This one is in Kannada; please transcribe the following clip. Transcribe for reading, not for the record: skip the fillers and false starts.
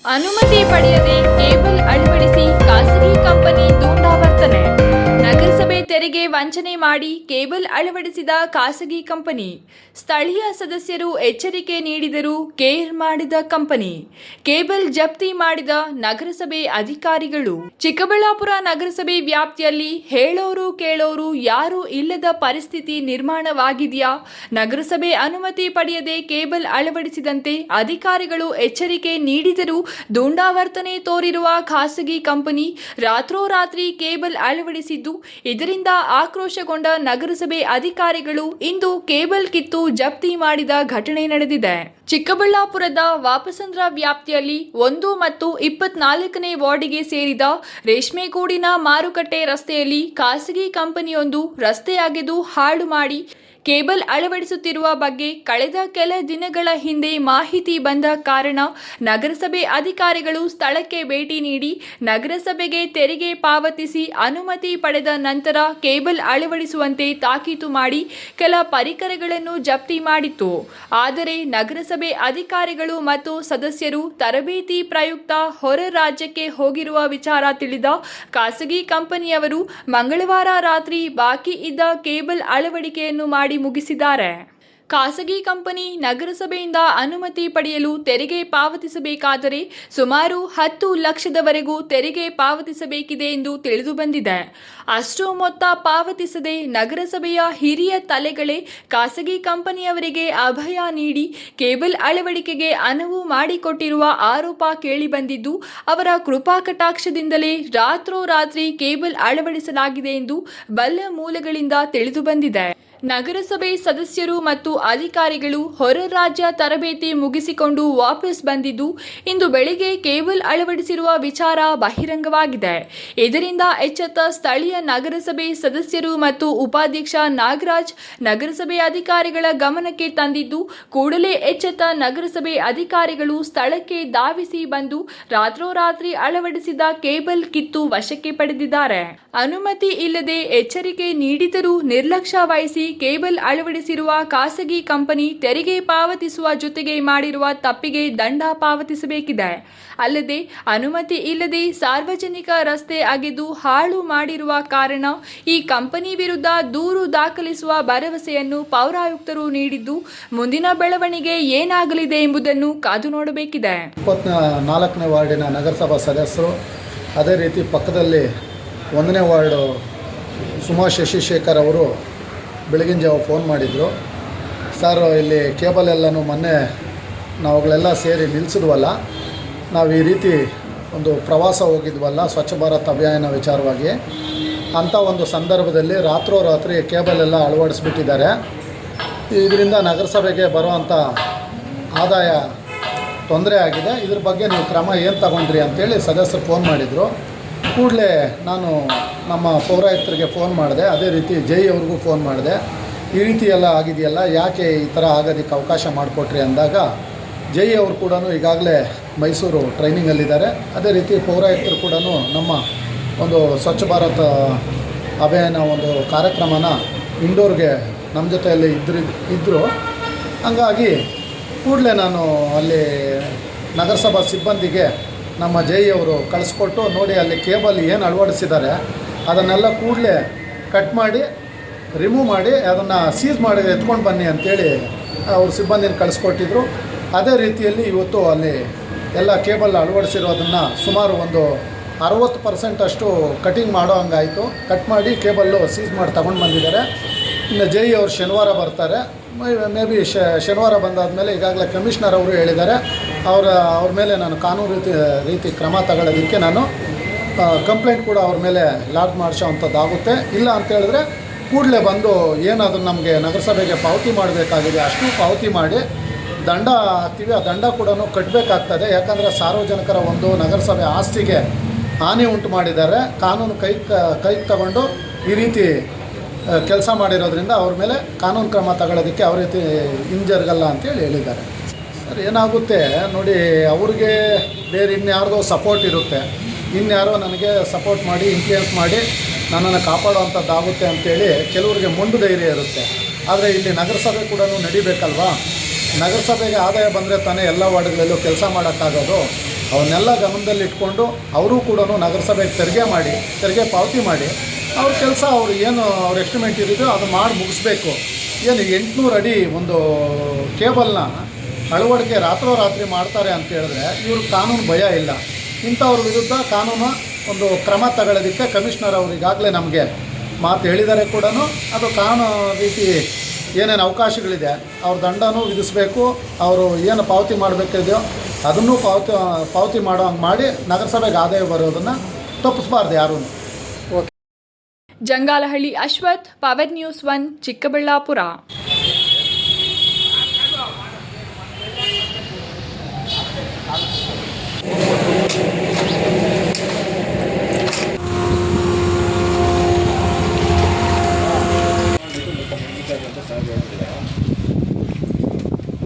ಅನುಮತಿ ಪಡೆಯದೆ ಕೇಬಲ್ ಅಳವಡಿಸಿ ಖಾಸಗಿ ಕಂಪನಿ ದುಂಡಾವರ್ತನೆ. ನಗರಸಭೆ ತೆರಿಗೆ ವಂಚನೆ ಮಾಡಿ ಕೇಬಲ್ ಅಳವಡಿಸಿದ ಖಾಸಗಿ ಕಂಪನಿ. ಸ್ಥಳೀಯ ಸದಸ್ಯರು ಎಚ್ಚರಿಕೆ ನೀಡಿದರೂ ಕೇರ್ ಮಾಡಿದ ಕಂಪನಿ. ಕೇಬಲ್ ಜಪ್ತಿ ಮಾಡಿದ ನಗರಸಭೆ ಅಧಿಕಾರಿಗಳು. ಚಿಕ್ಕಬಳ್ಳಾಪುರ ನಗರಸಭೆ ವ್ಯಾಪ್ತಿಯಲ್ಲಿ ಹೇಳೋರು ಕೇಳೋರು ಯಾರೂ ಇಲ್ಲದ ಪರಿಸ್ಥಿತಿ ನಿರ್ಮಾಣವಾಗಿದೆಯಾ? ನಗರಸಭೆ ಅನುಮತಿ ಪಡೆಯದೆ ಕೇಬಲ್ ಅಳವಡಿಸಿದಂತೆ ಅಧಿಕಾರಿಗಳು ಎಚ್ಚರಿಕೆ ನೀಡಿದರೂ ದುಂಡಾವರ್ತನೆ ತೋರಿರುವ ಖಾಸಗಿ ಕಂಪನಿ ರಾತ್ರೋರಾತ್ರಿ ಕೇಬಲ್ ಅಳವಡಿಸಿದ್ದು, ಇದರಿಂದ ಆಕ್ರೋಶಗೊಂಡ ನಗರಸಭೆ ಅಧಿಕಾರಿಗಳು ಇಂದು ಕೇಬಲ್ ಕಿತ್ತು ಜಪ್ತಿ ಮಾಡಿದ ಘಟನೆ ನಡೆದಿದೆ. ಚಿಕ್ಕಬಳ್ಳಾಪುರದ ವಾಪಸಂದ್ರ ವ್ಯಾಪ್ತಿಯಲ್ಲಿ 1 ಮತ್ತು 24ನೇ ವಾರ್ಡಿಗೆ ಸೇರಿದ ರೇಷ್ಮೆಗೂಡಿನ ಮಾರುಕಟ್ಟೆ ರಸ್ತೆಯಲ್ಲಿ ಖಾಸಗಿ ಕಂಪನಿಯೊಂದು ರಸ್ತೆ ಅಗೆದು ಹಾಳು ಮಾಡಿ ಕೇಬಲ್ ಅಳವಡಿಸುತ್ತಿರುವ ಬಗ್ಗೆ ಕಳೆದ ಕೆಲ ದಿನಗಳ ಹಿಂದೆ ಮಾಹಿತಿ ಬಂದ ಕಾರಣ ನಗರಸಭೆ ಅಧಿಕಾರಿಗಳು ಸ್ಥಳಕ್ಕೆ ಭೇಟಿ ನೀಡಿ ನಗರಸಭೆಗೆ ತೆರಿಗೆ ಪಾವತಿಸಿ ಅನುಮತಿ ಪಡೆದ ನಂತರ ಕೇಬಲ್ ಅಳವಡಿಸುವಂತೆ ತಾಕೀತು ಮಾಡಿ ಕೆಲ ಪರಿಕರಗಳನ್ನು ಜಪ್ತಿ ಮಾಡಿತ್ತು. ಆದರೆ ನಗರಸಭೆ ಅಧಿಕಾರಿಗಳು ಮತ್ತು ಸದಸ್ಯರು ತರಬೇತಿ ಪ್ರಯುಕ್ತ ಹೊರ ರಾಜ್ಯಕ್ಕೆ ಹೋಗಿರುವ ವಿಚಾರ ತಿಳಿದ ಖಾಸಗಿ ಕಂಪನಿಯವರು ಮಂಗಳವಾರ ರಾತ್ರಿ ಬಾಕಿ ಇದ್ದ ಕೇಬಲ್ ಅಳವಡಿಕೆಯನ್ನು ಮಾಡಿ ಮುಗಿಸಿದ್ದಾರೆ. ಖಾಸಗಿ ಕಂಪನಿ ನಗರಸಭೆಯಿಂದ ಅನುಮತಿ ಪಡೆಯಲು ತೆರಿಗೆ ಪಾವತಿಸಬೇಕಾದರೆ ಸುಮಾರು 10 ಲಕ್ಷದವರೆಗೂ ತೆರಿಗೆ ಪಾವತಿಸಬೇಕಿದೆ ಎಂದು ತಿಳಿದುಬಂದಿದೆ. ಅಷ್ಟು ಮೊತ್ತ ಪಾವತಿಸದೆ ನಗರಸಭೆಯ ಹಿರಿಯ ತಲೆಗಳೇ ಖಾಸಗಿ ಕಂಪನಿಯವರಿಗೆ ಅಭಯ ನೀಡಿ ಕೇಬಲ್ ಅಳವಡಿಕೆಗೆ ಅನುವು ಮಾಡಿಕೊಟ್ಟಿರುವ ಆರೋಪ ಕೇಳಿಬಂದಿದ್ದು, ಅವರ ಕೃಪಾಕಟಾಕ್ಷದಿಂದಲೇ ರಾತ್ರೋರಾತ್ರಿ ಕೇಬಲ್ ಅಳವಡಿಸಲಾಗಿದೆ ಎಂದು ಬಲ್ಲ ಮೂಲಗಳಿಂದ ತಿಳಿದುಬಂದಿದೆ. ನಗರಸಭೆ ಸದಸ್ಯರು ಮತ್ತು ಅಧಿಕಾರಿಗಳು ಹೊರ ರಾಜ್ಯ ತರಬೇತಿ ಮುಗಿಸಿಕೊಂಡು ವಾಪಸ್ ಬಂದಿದ್ದು, ಇಂದು ಬೆಳಿಗ್ಗೆ ಕೇಬಲ್ ಅಳವಡಿಸಿರುವ ವಿಚಾರ ಬಹಿರಂಗವಾಗಿದೆ. ಇದರಿಂದ ಎಚ್ಚೆತ್ತ ಸ್ಥಳೀಯ ನಗರಸಭೆ ಸದಸ್ಯರು ಮತ್ತು ಉಪಾಧ್ಯಕ್ಷ ನಾಗರಾಜ್ ನಗರಸಭೆ ಅಧಿಕಾರಿಗಳ ಗಮನಕ್ಕೆ ತಂದಿದ್ದು, ಕೂಡಲೇ ಎಚ್ಚೆತ್ತ ನಗರಸಭೆ ಅಧಿಕಾರಿಗಳು ಸ್ಥಳಕ್ಕೆ ಧಾವಿಸಿ ಬಂದು ರಾತ್ರೋರಾತ್ರಿ ಅಳವಡಿಸಿದ ಕೇಬಲ್ ಕಿತ್ತು ವಶಕ್ಕೆ ಪಡೆದಿದ್ದಾರೆ. ಅನುಮತಿ ಇಲ್ಲದೆ ಎಚ್ಚರಿಕೆ ನೀಡಿದರೂ ನಿರ್ಲಕ್ಷ್ಯ ವಹಿಸಿ ಕೇಬಲ್ ಅಳವಡಿಸಿರುವ ಖಾಸಗಿ ಕಂಪನಿ ತೆರಿಗೆ ಪಾವತಿಸುವ ಜೊತೆಗೆ ಮಾಡಿರುವ ತಪ್ಪಿಗೆ ದಂಡ ಪಾವತಿಸಬೇಕಿದೆ. ಅಲ್ಲದೆ ಅನುಮತಿ ಇಲ್ಲದೆ ಸಾರ್ವಜನಿಕ ರಸ್ತೆ ಅಗೆದು ಹಾಳು ಮಾಡಿರುವ ಕಾರಣ ಈ ಕಂಪನಿ ವಿರುದ್ಧ ದೂರು ದಾಖಲಿಸುವ ಭರವಸೆಯನ್ನು ಪೌರಾಯುಕ್ತರು ನೀಡಿದ್ದು, ಮುಂದಿನ ಬೆಳವಣಿಗೆ ಏನಾಗಲಿದೆ ಎಂಬುದನ್ನು ಕಾದು ನೋಡಬೇಕಿದೆ. 24ನೇ ವಾರ್ಡಿನ ನಗರಸಭಾ ಸದಸ್ಯರು, ಅದೇ ರೀತಿ ಪಕ್ಕದಲ್ಲಿ 1ನೇ ವಾರ್ಡು ಸುಮಾ ಶಶಿಶೇಖರ್ ಅವರು ಬೆಳಗಿನ ಜಾವ ಫೋನ್ ಮಾಡಿದರು. ಸರ್, ಇಲ್ಲಿ ಕೇಬಲ್ ಎಲ್ಲನೂ ಮೊನ್ನೆ ನಾವುಗಳೆಲ್ಲ ಸೇರಿ ನಿಲ್ಲಿಸಿದ್ವಲ್ಲ, ನಾವು ಈ ರೀತಿ ಒಂದು ಪ್ರವಾಸ ಹೋಗಿದ್ವಲ್ಲ ಸ್ವಚ್ಛ ಭಾರತ್ ಅಭಿಯಾನ ವಿಚಾರವಾಗಿ, ಅಂಥ ಒಂದು ಸಂದರ್ಭದಲ್ಲಿ ರಾತ್ರೋರಾತ್ರಿ ಕೇಬಲ್ ಎಲ್ಲ ಅಳವಡಿಸ್ಬಿಟ್ಟಿದ್ದಾರೆ. ಇದರಿಂದ ನಗರಸಭೆಗೆ ಬರುವಂಥ ಆದಾಯ ತೊಂದರೆ ಆಗಿದೆ. ಇದ್ರ ಬಗ್ಗೆ ನೀವು ಕ್ರಮ ಏನು ತಗೊಂಡ್ರಿ ಅಂತೇಳಿ ಸದಸ್ಯರು ಫೋನ್ ಮಾಡಿದರು. ಕೂಡಲೇ ನಾನು ನಮ್ಮ ಪೌರಾಯುಕ್ತರಿಗೆ ಫೋನ್ ಮಾಡಿದೆ, ಅದೇ ರೀತಿ ಜೈ ಅವ್ರಿಗೂ ಫೋನ್ ಮಾಡಿದೆ. ಈ ರೀತಿ ಎಲ್ಲ ಆಗಿದೆಯಲ್ಲ, ಯಾಕೆ ಈ ಥರ ಆಗೋದಕ್ಕೆ ಅವಕಾಶ ಮಾಡಿಕೊಟ್ರಿ ಅಂದಾಗ ಜೈ ಅವರು ಕೂಡ ಈಗಾಗಲೇ ಮೈಸೂರು ಟ್ರೈನಿಂಗಲ್ಲಿದ್ದಾರೆ. ಅದೇ ರೀತಿ ಪೌರಾಯುಕ್ತರು ಕೂಡ ನಮ್ಮ ಒಂದು ಸ್ವಚ್ಛ ಭಾರತ್ ಅಭಿಯಾನ ಒಂದು ಕಾರ್ಯಕ್ರಮನ ಇಂಡೋರ್ಗೆ ನಮ್ಮ ಜೊತೆಯಲ್ಲಿ ಇದ್ದರು. ಹಂಗಾಗಿ ಕೂಡಲೇ ನಾನು ಅಲ್ಲಿ ನಗರಸಭಾ ಸಿಬ್ಬಂದಿಗೆ ನಮ್ಮ ಜೈ ಅವರು ಕಳಿಸ್ಕೊಟ್ಟು, ನೋಡಿ ಅಲ್ಲಿ ಕೇಬಲ್ ಏನು ಅಳವಡಿಸಿದ್ದಾರೆ ಅದನ್ನೆಲ್ಲ ಕೂಡಲೇ ಕಟ್ ಮಾಡಿ ರಿಮೂವ್ ಮಾಡಿ ಅದನ್ನು ಸೀಸ್ ಮಾಡಿ ಎತ್ಕೊಂಡು ಬನ್ನಿ ಅಂತೇಳಿ ಅವ್ರ ಸಿಬ್ಬಂದಿನ ಕಳಿಸ್ಕೊಟ್ಟಿದ್ರು. ಅದೇ ರೀತಿಯಲ್ಲಿ ಇವತ್ತು ಅಲ್ಲಿ ಎಲ್ಲ ಕೇಬಲ್ ಅಳವಡಿಸಿರೋದನ್ನು ಸುಮಾರು ಒಂದು 60% ಅಷ್ಟು ಕಟಿಂಗ್ ಮಾಡೋ ಹಂಗಾಯಿತು. ಕಟ್ ಮಾಡಿ ಕೇಬಲ್ಲು ಸೀಸ್ ಮಾಡಿ ತಗೊಂಡು ಬಂದಿದ್ದಾರೆ. ಇನ್ನು ಜೈ ಅವರು ಶನಿವಾರ ಬರ್ತಾರೆ. ಮೇ ಬಿ ಶನಿವಾರ ಬಂದಾದಮೇಲೆ ಈಗಾಗಲೇ ಕಮಿಷನರ್ ಅವರು ಹೇಳಿದ್ದಾರೆ, ಅವ್ರ ಮೇಲೆ ನಾನು ಕಾನೂನು ರೀತಿ ಕ್ರಮ ತಗೊಳ್ಳೋದಕ್ಕೆ ನಾನು ಕಂಪ್ಲೇಂಟ್ ಕೂಡ ಅವ್ರ ಮೇಲೆ ಲಾಡ್ಜ್ ಮಾಡಿಸೋ ಅಂಥದ್ದಾಗುತ್ತೆ. ಇಲ್ಲ ಅಂತೇಳಿದ್ರೆ ಕೂಡಲೇ ಬಂದು ಏನಾದರೂ ನಮಗೆ ನಗರಸಭೆಗೆ ಪಾವತಿ ಮಾಡಬೇಕಾಗಿದೆ ಅಷ್ಟು ಪಾವತಿ ಮಾಡಿ ದಂಡ ಹಾಕ್ತೀವಿ. ಆ ದಂಡ ಕೂಡ ಕಟ್ಟಬೇಕಾಗ್ತದೆ. ಯಾಕಂದರೆ ಸಾರ್ವಜನಿಕರ ಒಂದು ನಗರಸಭೆ ಆಸ್ತಿಗೆ ಹಾನಿ ಉಂಟು ಮಾಡಿದ್ದಾರೆ. ಕಾನೂನು ಕೈಗೆ ತಗೊಂಡು ಈ ರೀತಿ ಕೆಲಸ ಮಾಡಿರೋದ್ರಿಂದ ಅವ್ರ ಮೇಲೆ ಕಾನೂನು ಕ್ರಮ ತಗೊಳ್ಳೋದಕ್ಕೆ ಅವ್ರ ರೀತಿ ಹಿಂಜರಗಲ್ಲ ಅಂತೇಳಿ ಹೇಳಿದ್ದಾರೆ. ಸರ್, ಏನಾಗುತ್ತೆ ನೋಡಿ, ಅವ್ರಿಗೆ ಬೇರೆ ಇನ್ಯಾರ್ದೋ ಸಪೋರ್ಟ್ ಇರುತ್ತೆ, ಇನ್ಯಾರೋ ನನಗೆ ಸಪೋರ್ಟ್ ಮಾಡಿ ಇನ್ಫ್ಲೂಯೆನ್ಸ್ ಮಾಡಿ ನನ್ನನ್ನು ಕಾಪಾಡುವಂಥದ್ದಾಗುತ್ತೆ ಅಂತೇಳಿ ಕೆಲವರಿಗೆ ಮೊಂಡು ಧೈರ್ಯ ಇರುತ್ತೆ. ಆದರೆ ಇಲ್ಲಿ ನಗರಸಭೆ ಕೂಡ ನಡಿಬೇಕಲ್ವಾ. ನಗರಸಭೆಗೆ ಆದಾಯ ಬಂದರೆ ತಾನೇ ಎಲ್ಲ ವಾರ್ಡ್ಗಳಲ್ಲೂ ಕೆಲಸ ಮಾಡೋಕ್ಕಾಗೋದು. ಅವನ್ನೆಲ್ಲ ಗಮನದಲ್ಲಿಟ್ಕೊಂಡು ಅವರು ಕೂಡ ನಗರಸಭೆಗೆ ತೆರಿಗೆ ಪಾವತಿ ಮಾಡಿ ಅವ್ರ ಕೆಲಸ ಅವರು ಏನು ಅವ್ರ ಎಸ್ಟಿಮೇಟ್ ಇರೋದು ಅದು ಮಾಡಿ ಮುಗಿಸ್ಬೇಕು. ಏನು 800 ಅಡಿ ಒಂದು ಕೇಬಲ್ನ ಅಳವಡಿಕೆ ರಾತ್ರೋರಾತ್ರಿ ಮಾಡ್ತಾರೆ ಅಂತ ಹೇಳಿದ್ರೆ ಇವರು ಕಾನೂನು ಭಯ ಇಲ್ಲ. ಇಂಥವ್ರ ವಿರುದ್ಧ ಕಾನೂನು ಒಂದು ಕ್ರಮ ತಗೊಳ್ಳೋದಕ್ಕೆ ಕಮಿಷನರ್ ಅವರು ಈಗಾಗಲೇ ನಮಗೆ ಮಾತು ಹೇಳಿದ್ದಾರೆ ಕೂಡ. ಅದು ಕಾನೂನು ರೀತಿ ಏನೇನು ಅವಕಾಶಗಳಿದೆ ಅವ್ರ ದಂಡನೂ ವಿಧಿಸಬೇಕು. ಅವರು ಏನು ಪಾವತಿ ಮಾಡಬೇಕಿದೆಯೋ ಅದನ್ನು ಪಾವತಿ ಮಾಡೋ ಹಂಗೆ ಮಾಡಿ ನಗರಸಭೆಗೆ ಆದಾಯ ಬರೋದನ್ನು ತಪ್ಪಿಸಬಾರ್ದು ಯಾರೂ. Jangalahalli Ashwath, power news 1, Chikkaballapur.